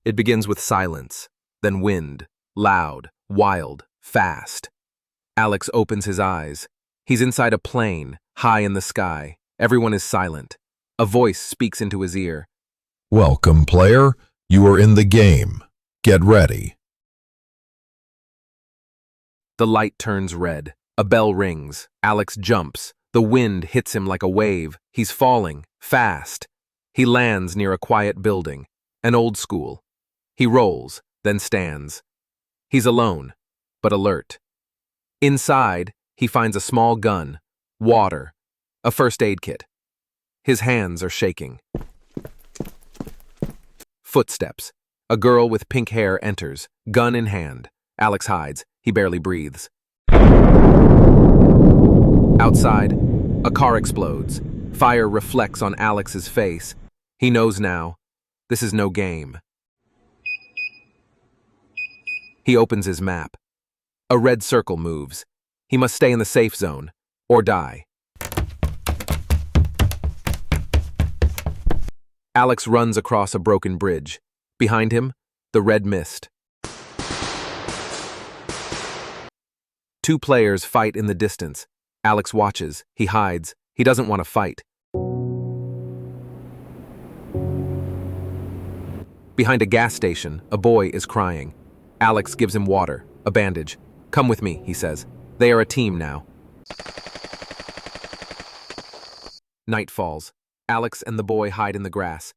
It begins with silence, then wind, loud, wild, fast. Alex opens his eyes. He's inside a plane, high in the sky. Everyone is silent. A voice speaks into his ear. Welcome, player. You are in the game. Get ready. The light turns red. A bell rings. Alex jumps. The wind hits him like a wave. He's falling, fast. He lands near a quiet building, an old school. He rolls, then stands. He's alone, but alert. Inside, he finds a small gun, water, a first aid kit. His hands are shaking. Footsteps. A girl with pink hair enters, gun in hand. Alex hides. He barely breathes. Outside, a car explodes. Fire reflects on Alex's face. He knows now, this is no game. He opens his map. A red circle moves. He must stay in the safe zone, or die. Alex runs across a broken bridge. Behind him, the red mist. Two players fight in the distance. Alex watches. He hides. He doesn't want to fight. Behind a gas station, a boy is crying. Alex gives him water, a bandage. Come with me, he says. They are a team now. Night falls. Alex and the boy hide in the grass.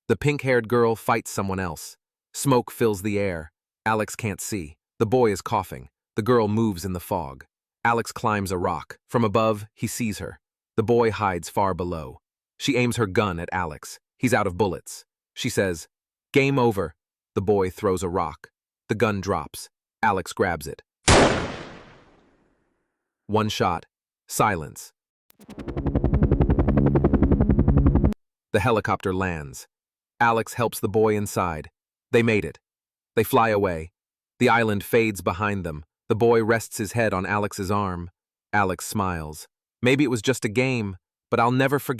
The pink-haired girl fights someone else. Smoke fills the air. Alex can't see. The boy is coughing. The girl moves in the fog. Alex climbs a rock. From above, he sees her. The boy hides far below. She aims her gun at Alex. He's out of bullets. She says, "Game over." The boy throws a rock. The gun drops. Alex grabs it. One shot. Silence. The helicopter lands. Alex helps the boy inside. They made it. They fly away. The island fades behind them. The boy rests his head on Alex's arm. Alex smiles. Maybe it was just a game, but I'll never forget.